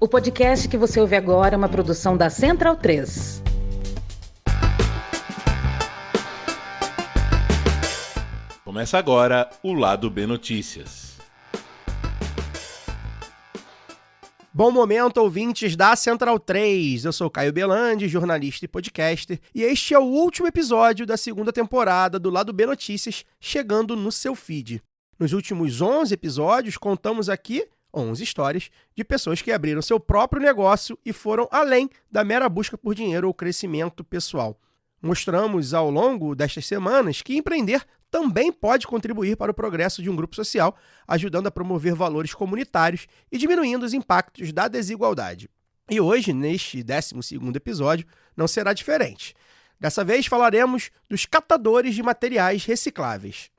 O podcast que você ouve agora é uma produção da Central 3. Começa agora o Lado B Notícias. Bom momento, ouvintes da Central 3. Eu sou Caio Belandi, jornalista e podcaster, e este é o último episódio da segunda temporada do Lado B Notícias, chegando no seu feed. Nos últimos 11 episódios, contamos aqui 11 histórias de pessoas que abriram seu próprio negócio e foram além da mera busca por dinheiro ou crescimento pessoal. Mostramos ao longo destas semanas que empreender também pode contribuir para o progresso de um grupo social, ajudando a promover valores comunitários e diminuindo os impactos da desigualdade. E hoje, neste 12º episódio, não será diferente. Dessa vez falaremos dos catadores de materiais recicláveis.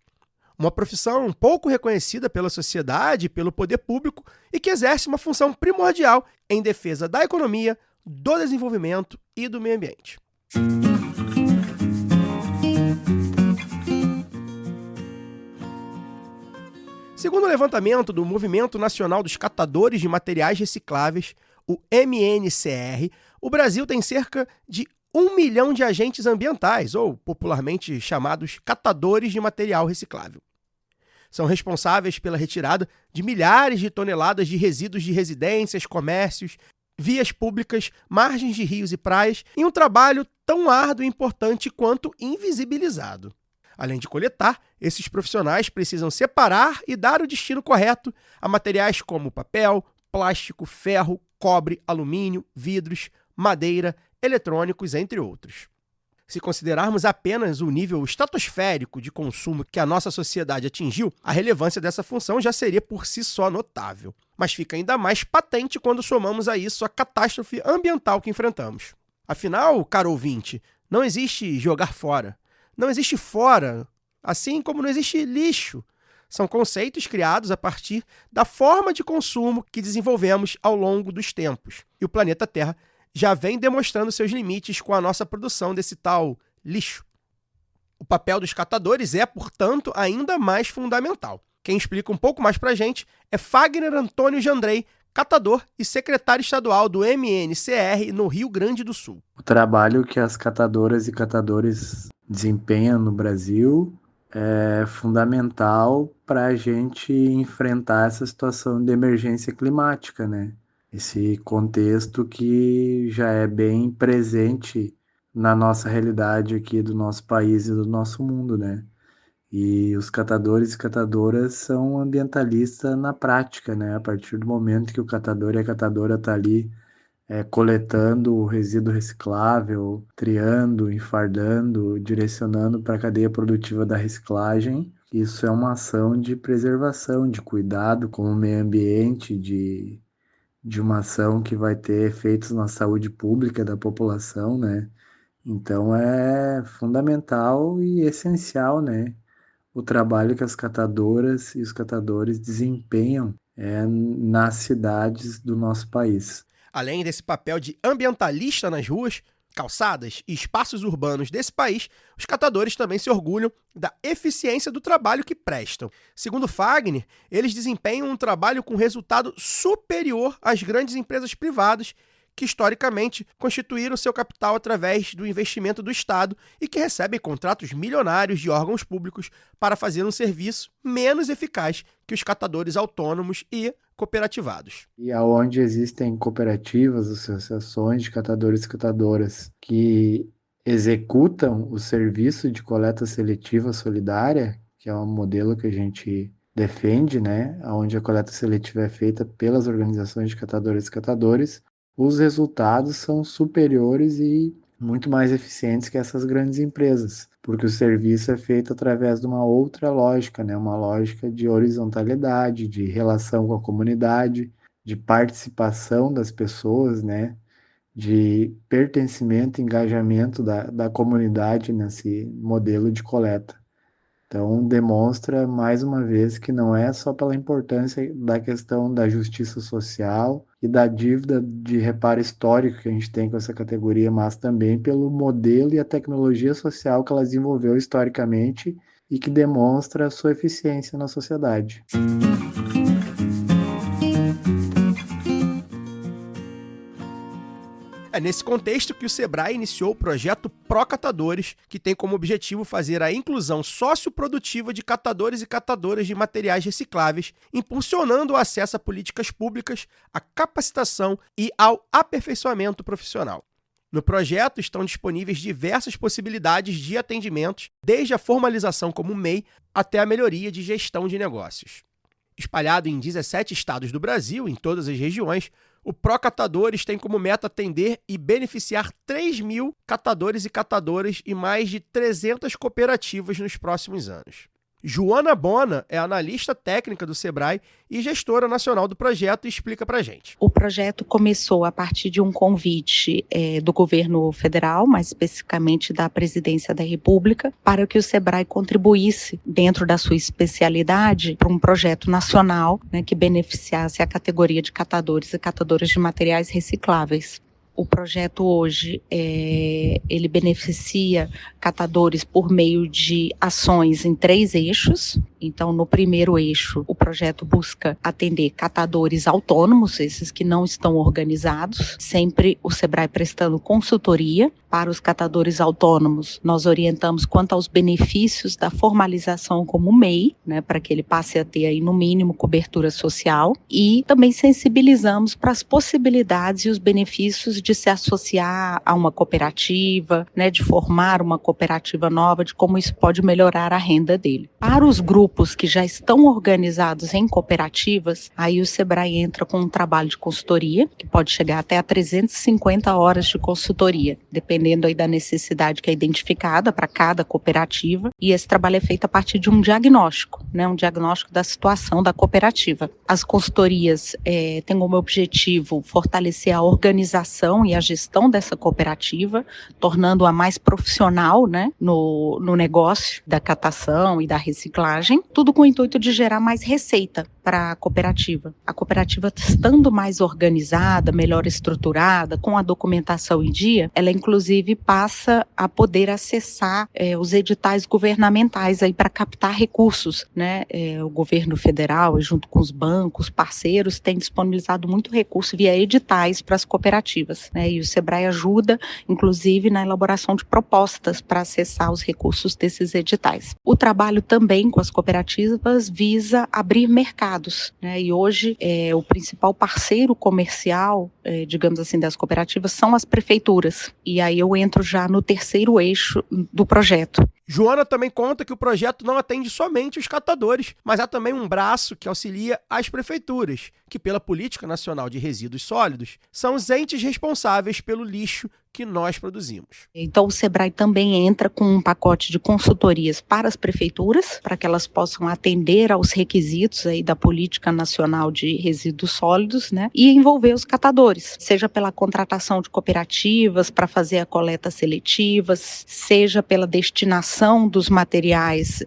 Uma profissão pouco reconhecida pela sociedade e pelo poder público e que exerce uma função primordial em defesa da economia, do desenvolvimento e do meio ambiente. Segundo o levantamento do Movimento Nacional dos Catadores de Materiais Recicláveis, o MNCR, o Brasil tem cerca de 1 milhão de agentes ambientais, ou popularmente chamados catadores de material reciclável. São responsáveis pela retirada de milhares de toneladas de resíduos de residências, comércios, vias públicas, margens de rios e praias, em um trabalho tão árduo e importante quanto invisibilizado. Além de coletar, esses profissionais precisam separar e dar o destino correto a materiais como papel, plástico, ferro, cobre, alumínio, vidros, madeira, eletrônicos, entre outros. Se considerarmos apenas o nível estratosférico de consumo que a nossa sociedade atingiu, a relevância dessa função já seria por si só notável. Mas fica ainda mais patente quando somamos a isso a catástrofe ambiental que enfrentamos. Afinal, caro ouvinte, não existe jogar fora. Não existe fora, assim como não existe lixo. São conceitos criados a partir da forma de consumo que desenvolvemos ao longo dos tempos. E o planeta Terra já vem demonstrando seus limites com a nossa produção desse tal lixo. O papel dos catadores é, portanto, ainda mais fundamental. Quem explica um pouco mais pra gente é Fagner Antônio Jandrei, catador e secretário estadual do MNCR no Rio Grande do Sul. O trabalho que as catadoras e catadores desempenham no Brasil é fundamental para a gente enfrentar essa situação de emergência climática, né? Esse contexto que já é bem presente na nossa realidade aqui do nosso país e do nosso mundo, né? E os catadores e catadoras são ambientalistas na prática, né? A partir do momento que o catador e a catadora tá ali coletando o resíduo reciclável, triando, enfardando, direcionando para a cadeia produtiva da reciclagem, isso é uma ação de preservação, de cuidado com o meio ambiente, de uma ação que vai ter efeitos na saúde pública da população, né? Então é fundamental e essencial, né? O trabalho que as catadoras e os catadores desempenham nas cidades do nosso país. Além desse papel de ambientalista nas ruas, calçadas e espaços urbanos desse país, os catadores também se orgulham da eficiência do trabalho que prestam. Segundo Fagner, eles desempenham um trabalho com resultado superior às grandes empresas privadas que historicamente constituíram seu capital através do investimento do Estado e que recebem contratos milionários de órgãos públicos para fazer um serviço menos eficaz que os catadores autônomos e cooperativados. E aonde existem cooperativas, associações de catadores e catadoras que executam o serviço de coleta seletiva solidária, que é um modelo que a gente defende, né, onde a coleta seletiva é feita pelas organizações de catadores e catadores, os resultados são superiores e muito mais eficientes que essas grandes empresas, porque o serviço é feito através de uma outra lógica, né? Uma lógica de horizontalidade, de relação com a comunidade, de participação das pessoas, né? De pertencimento e engajamento da comunidade nesse modelo de coleta. Então, demonstra mais uma vez que não é só pela importância da questão da justiça social e da dívida de reparo histórico que a gente tem com essa categoria, mas também pelo modelo e a tecnologia social que ela desenvolveu historicamente e que demonstra a sua eficiência na sociedade. É nesse contexto que o Sebrae iniciou o projeto Procatadores, que tem como objetivo fazer a inclusão socioprodutiva de catadores e catadoras de materiais recicláveis, impulsionando o acesso a políticas públicas, a capacitação e ao aperfeiçoamento profissional. No projeto estão disponíveis diversas possibilidades de atendimentos, desde a formalização como MEI até a melhoria de gestão de negócios. Espalhado em 17 estados do Brasil, em todas as regiões, o Procatadores tem como meta atender e beneficiar 3.000 catadores e catadoras e mais de 300 cooperativas nos próximos anos. Joana Bona é analista técnica do Sebrae e gestora nacional do projeto e explica pra gente. O projeto começou a partir de um convite do governo federal, mais especificamente da Presidência da República, para que o Sebrae contribuísse, dentro da sua especialidade, para um projeto nacional, né, que beneficiasse a categoria de catadores e catadoras de materiais recicláveis. O projeto hoje, ele beneficia catadores por meio de ações em 3 eixos. Então, no primeiro eixo, o projeto busca atender catadores autônomos, esses que não estão organizados, sempre o Sebrae prestando consultoria. Para os catadores autônomos, nós orientamos quanto aos benefícios da formalização como MEI, né, para que ele passe a ter aí, no mínimo, cobertura social, e também sensibilizamos para as possibilidades e os benefícios de se associar a uma cooperativa, né, de formar uma cooperativa nova, de como isso pode melhorar a renda dele. Para os grupos que já estão organizados em cooperativas, aí o Sebrae entra com um trabalho de consultoria, que pode chegar até a 350 horas de consultoria, dependendo aí da necessidade que é identificada para cada cooperativa, e esse trabalho é feito a partir de um diagnóstico, né, um diagnóstico da situação da cooperativa. As consultorias têm como objetivo fortalecer a organização e a gestão dessa cooperativa, tornando-a mais profissional, né, no negócio da catação e da reciclagem, tudo com o intuito de gerar mais receita para a cooperativa. A cooperativa, estando mais organizada, melhor estruturada, com a documentação em dia, ela inclusive passa a poder acessar os editais governamentais aí para captar recursos, né? O governo federal, junto com os bancos, parceiros, tem disponibilizado muito recurso via editais para as cooperativas, né? E o Sebrae ajuda, inclusive, na elaboração de propostas para acessar os recursos desses editais. O trabalho também com as cooperativas visa abrir mercados, né? E hoje o principal parceiro comercial, digamos assim, das cooperativas são as prefeituras. E aí eu entro já no terceiro eixo do projeto. Joana também conta que o projeto não atende somente os catadores, mas há também um braço que auxilia as prefeituras, que pela Política Nacional de Resíduos Sólidos são os entes responsáveis pelo lixo que nós produzimos. Então o Sebrae também entra com um pacote de consultorias para as prefeituras, para que elas possam atender aos requisitos aí da Política Nacional de Resíduos Sólidos, né, e envolver os catadores, seja pela contratação de cooperativas para fazer a coleta seletiva, seja pela destinação dos materiais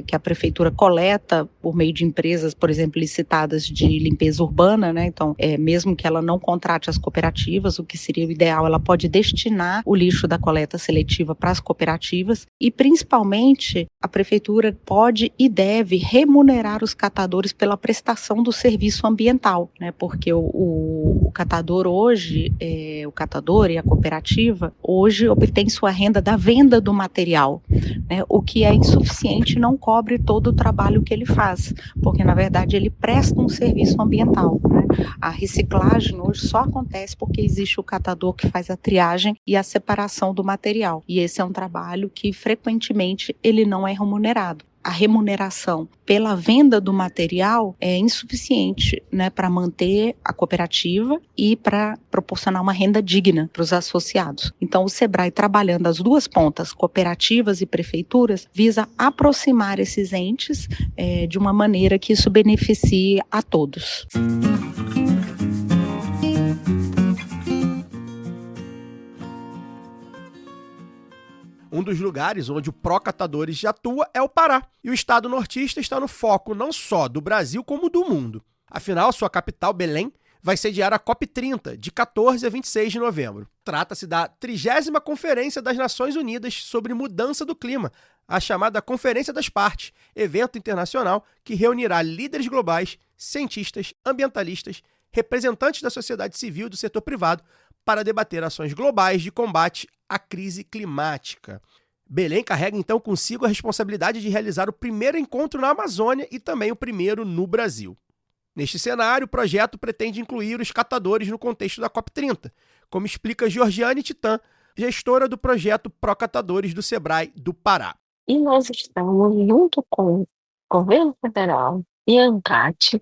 que a prefeitura coleta por meio de empresas, por exemplo, licitadas de limpeza urbana, né? Então, mesmo que ela não contrate as cooperativas, o que seria o ideal, ela pode destinar o lixo da coleta seletiva para as cooperativas e, principalmente, a prefeitura pode e deve remunerar os catadores pela prestação do serviço ambiental, né? Porque o catador hoje, o catador e a cooperativa, hoje obtém sua renda da venda do material, né? O que é insuficiente e não cobre todo o trabalho que ele faz, porque, na verdade, ele presta um serviço ambiental, né? A reciclagem hoje só acontece porque existe o catador que faz a triagem e a separação do material. E esse é um trabalho que, frequentemente, ele não é remunerado. A remuneração pela venda do material é insuficiente, né, para manter a cooperativa e para proporcionar uma renda digna para os associados. Então, o Sebrae, trabalhando as duas pontas, cooperativas e prefeituras, visa aproximar esses entes de uma maneira que isso beneficie a todos. Um dos lugares onde o Procatadores já atua é o Pará. E o estado nortista está no foco não só do Brasil, como do mundo. Afinal, sua capital, Belém, vai sediar a COP30, de 14 a 26 de novembro. Trata-se da 30ª Conferência das Nações Unidas sobre Mudança do Clima, a chamada Conferência das Partes, evento internacional que reunirá líderes globais, cientistas, ambientalistas, representantes da sociedade civil e do setor privado para debater ações globais de combate à crise climática. Belém carrega então consigo a responsabilidade de realizar o primeiro encontro na Amazônia e também o primeiro no Brasil. Neste cenário, o projeto pretende incluir os catadores no contexto da COP30, como explica Georgiane Titã, gestora do projeto Procatadores do Sebrae do Pará. E nós estamos, junto com o governo federal e a ANCAT,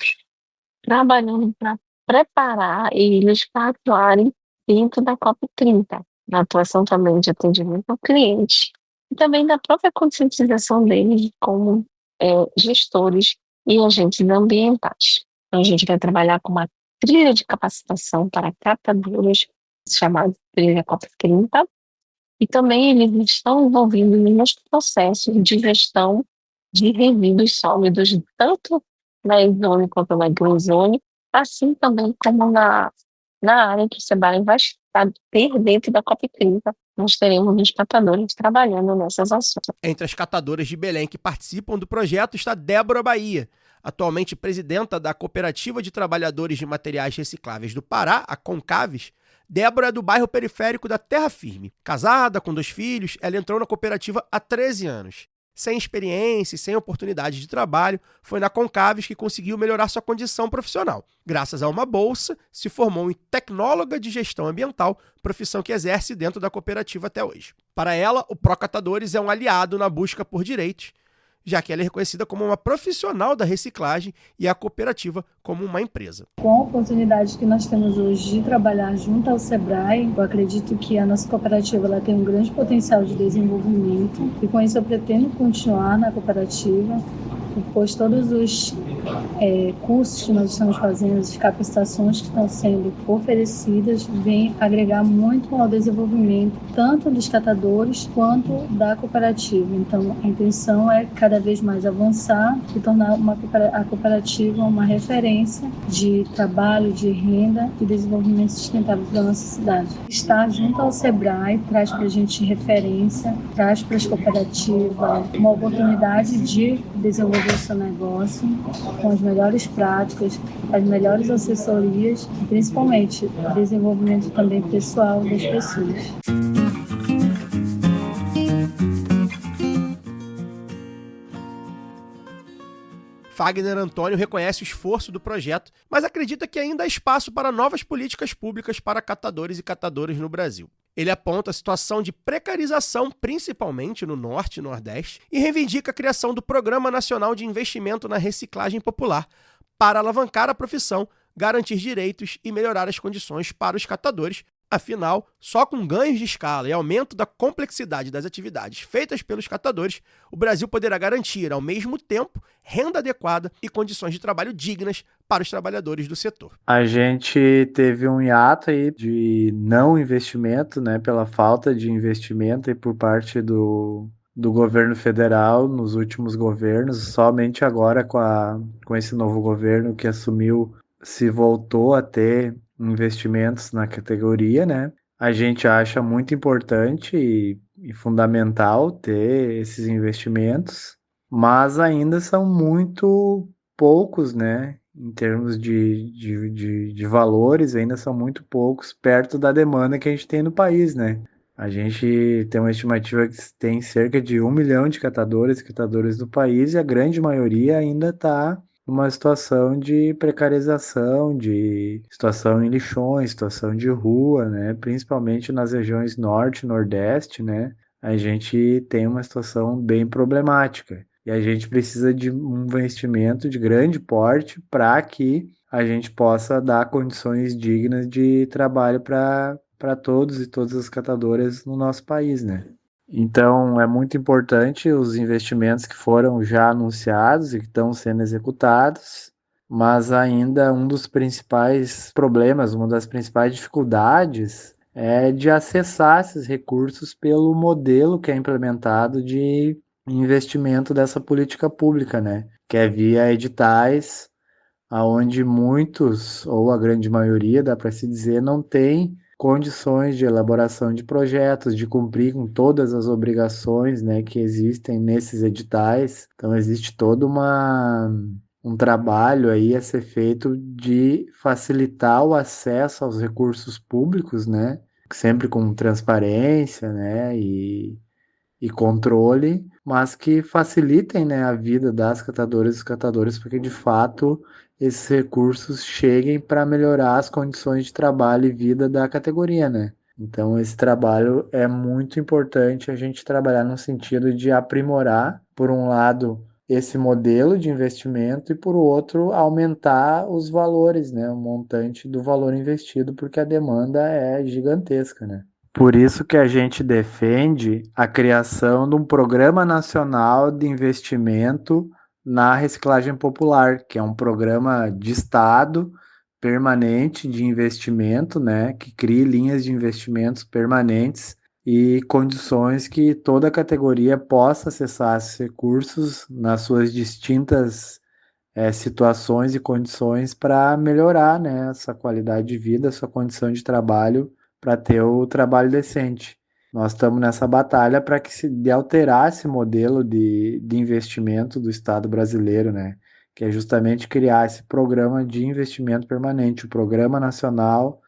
trabalhando para preparar eles para atuarem dentro da COP30, na atuação também de atendimento ao cliente e também da própria conscientização deles como gestores e agentes ambientais. Então, a gente vai trabalhar com uma trilha de capacitação para catadores, chamada trilha COP30, e também eles estão envolvidos nos processos de gestão de resíduos sólidos, tanto na E-Zone quanto na Green Zone, assim também como na área que o Sebrae vai ter dentro da COP30. Nós teremos os catadores trabalhando nessas ações. Entre as catadoras de Belém que participam do projeto está Débora Bahia, atualmente presidenta da Cooperativa de Trabalhadores de Materiais Recicláveis do Pará, a CONCAVES. Débora é do bairro periférico da Terra Firme. Casada, com 2 filhos, ela entrou na cooperativa há 13 anos. Sem experiência e sem oportunidade de trabalho, foi na CONCAVES que conseguiu melhorar sua condição profissional. Graças a uma bolsa, se formou em tecnóloga de gestão ambiental, profissão que exerce dentro da cooperativa até hoje. Para ela, o Procatadores é um aliado na busca por direitos, já que ela é reconhecida como uma profissional da reciclagem e a cooperativa como uma empresa. Com a oportunidade que nós temos hoje de trabalhar junto ao Sebrae, eu acredito que a nossa cooperativa ela tem um grande potencial de desenvolvimento e com isso eu pretendo continuar na cooperativa, pois todos os cursos que nós estamos fazendo, as capacitações que estão sendo oferecidas, vêm agregar muito ao desenvolvimento tanto dos catadores quanto da cooperativa. Então, a intenção é cada vez mais avançar e tornar a cooperativa uma referência de trabalho, de renda e desenvolvimento sustentável para a nossa cidade. Estar junto ao Sebrae traz para a gente referência, traz para as cooperativas uma oportunidade de desenvolver o seu negócio com as melhores práticas, as melhores assessorias e principalmente o desenvolvimento também pessoal das pessoas. Fagner Antônio reconhece o esforço do projeto, mas acredita que ainda há espaço para novas políticas públicas para catadores e catadoras no Brasil. Ele aponta a situação de precarização, principalmente no Norte e Nordeste, e reivindica a criação do Programa Nacional de Investimento na Reciclagem Popular para alavancar a profissão, garantir direitos e melhorar as condições para os catadores. Afinal, só com ganhos de escala e aumento da complexidade das atividades feitas pelos catadores, o Brasil poderá garantir, ao mesmo tempo, renda adequada e condições de trabalho dignas para os trabalhadores do setor. A gente teve um hiato aí de não investimento, né, pela falta de investimento e por parte do governo federal nos últimos governos. Somente agora com esse novo governo que assumiu se voltou a ter investimentos na categoria, né? A gente acha muito importante e fundamental ter esses investimentos, mas ainda são muito poucos, né? Em termos de valores, ainda são muito poucos perto da demanda que a gente tem no país, né? A gente tem uma estimativa que tem cerca de 1 milhão de catadores e catadoras do país e a grande maioria ainda está uma situação de precarização, de situação em lixões, situação de rua, né? Principalmente nas regiões norte e nordeste, né? A gente tem uma situação bem problemática e a gente precisa de um investimento de grande porte para que a gente possa dar condições dignas de trabalho para todos e todas as catadoras no nosso país, né? Então, é muito importante os investimentos que foram já anunciados e que estão sendo executados, mas ainda um dos principais problemas, uma das principais dificuldades é de acessar esses recursos pelo modelo que é implementado de investimento dessa política pública, né? Que é via editais, onde muitos, ou a grande maioria, dá para se dizer, não tem condições de elaboração de projetos, de cumprir com todas as obrigações, né, que existem nesses editais. Então, existe todo um trabalho aí a ser feito de facilitar o acesso aos recursos públicos, né? Sempre com transparência, né? E controle, mas que facilitem, né, a vida das catadoras e dos catadores para que, de fato, esses recursos cheguem para melhorar as condições de trabalho e vida da categoria, né? Então, esse trabalho é muito importante a gente trabalhar no sentido de aprimorar, por um lado, esse modelo de investimento e, por outro, aumentar os valores, né, o montante do valor investido, porque a demanda é gigantesca, né? Por isso que a gente defende a criação de um Programa Nacional de Investimento na Reciclagem Popular, que é um programa de Estado permanente de investimento, né, que crie linhas de investimentos permanentes e condições que toda categoria possa acessar esses recursos nas suas distintas situações e condições para melhorar, né, essa qualidade de vida, sua condição de trabalho, para ter o trabalho decente. Nós estamos nessa batalha para que se alterar esse modelo de investimento do Estado brasileiro, né? Que é justamente criar esse programa de investimento permanente, o Programa Nacional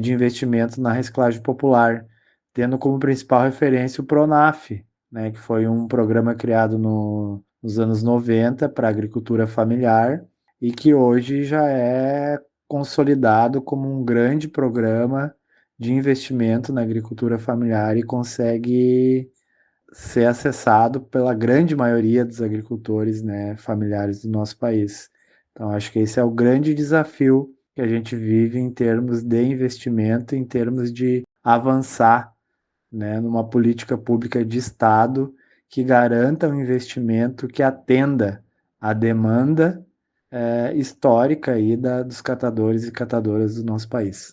de Investimento na Reciclagem Popular, tendo como principal referência o PRONAF, né? Que foi um programa criado nos anos 90 para a agricultura familiar e que hoje já é consolidado como um grande programa de investimento na agricultura familiar e consegue ser acessado pela grande maioria dos agricultores, né, familiares do nosso país. Então, acho que esse é o grande desafio que a gente vive em termos de investimento, em termos de avançar, né, numa política pública de Estado que garanta um investimento que atenda à demanda histórica aí dos catadores e catadoras do nosso país.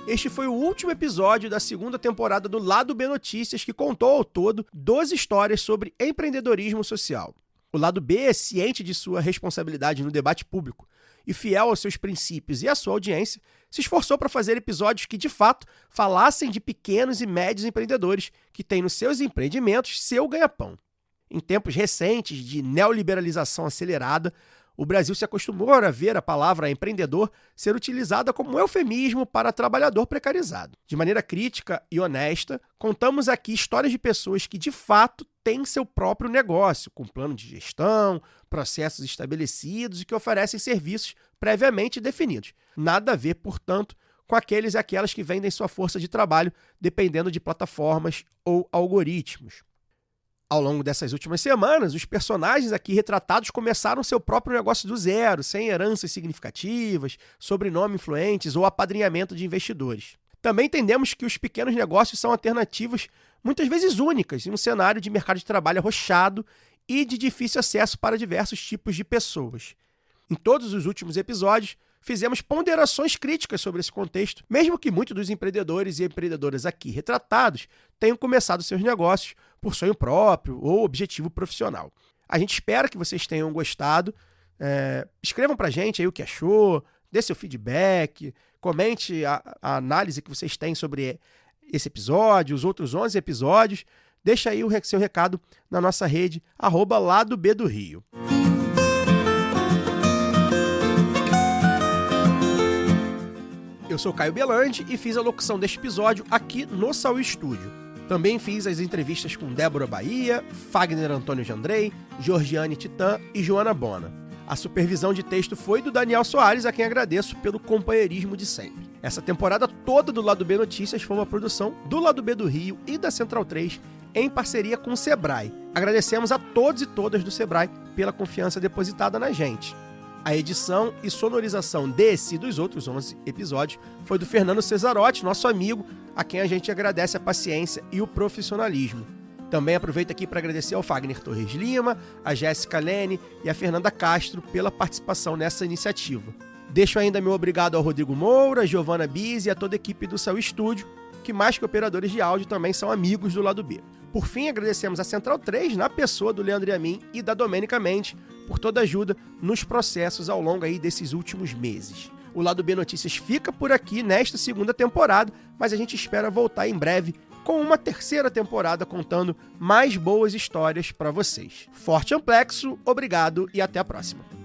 Este foi o último episódio da segunda temporada do Lado B Notícias, que contou ao todo 12 histórias sobre empreendedorismo social. O Lado B, ciente de sua responsabilidade no debate público e fiel aos seus princípios e à sua audiência, se esforçou para fazer episódios que, de fato, falassem de pequenos e médios empreendedores que têm nos seus empreendimentos seu ganha-pão. Em tempos recentes de neoliberalização acelerada, o Brasil se acostumou a ver a palavra empreendedor ser utilizada como um eufemismo para trabalhador precarizado. De maneira crítica e honesta, contamos aqui histórias de pessoas que, de fato, têm seu próprio negócio, com plano de gestão, processos estabelecidos e que oferecem serviços previamente definidos. Nada a ver, portanto, com aqueles e aquelas que vendem sua força de trabalho dependendo de plataformas ou algoritmos. Ao longo dessas últimas semanas, os personagens aqui retratados começaram seu próprio negócio do zero, sem heranças significativas, sobrenome influentes ou apadrinhamento de investidores. Também entendemos que os pequenos negócios são alternativas muitas vezes únicas em um cenário de mercado de trabalho arrochado e de difícil acesso para diversos tipos de pessoas. Em todos os últimos episódios, fizemos ponderações críticas sobre esse contexto, mesmo que muitos dos empreendedores e empreendedoras aqui retratados tenham começado seus negócios por sonho próprio ou objetivo profissional. A gente espera que vocês tenham gostado. Escrevam pra gente aí o que achou, dê seu feedback, comente a análise que vocês têm sobre esse episódio, os outros 11 episódios. Deixa aí o seu recado na nossa rede, @LadoB do Rio. Eu sou Caio Belandi e fiz a locução deste episódio aqui no Saúl Estúdio. Também fiz as entrevistas com Débora Bahia, Fagner Antônio de Andrei, Georgiane Titã e Joana Bona. A supervisão de texto foi do Daniel Soares, a quem agradeço pelo companheirismo de sempre. Essa temporada toda do Lado B Notícias foi uma produção do Lado B do Rio e da Central 3, em parceria com o Sebrae. Agradecemos a todos e todas do Sebrae pela confiança depositada na gente. A edição e sonorização desse e dos outros 11 episódios foi do Fernando Cesarotti, nosso amigo, a quem a gente agradece a paciência e o profissionalismo. Também aproveito aqui para agradecer ao Fagner Torres Lima, a Jéssica Lene e a Fernanda Castro pela participação nessa iniciativa. Deixo ainda meu obrigado ao Rodrigo Moura, Giovana Bise e a toda a equipe do Saúl Estúdio, que mais que operadores de áudio também são amigos do Lado B. Por fim, agradecemos a Central 3, na pessoa do Leandro Yamin e da Domênica Mendes, por toda a ajuda nos processos ao longo aí desses últimos meses. O Lado B Notícias fica por aqui nesta segunda temporada, mas a gente espera voltar em breve com uma terceira temporada contando mais boas histórias para vocês. Forte Amplexo, obrigado e até a próxima.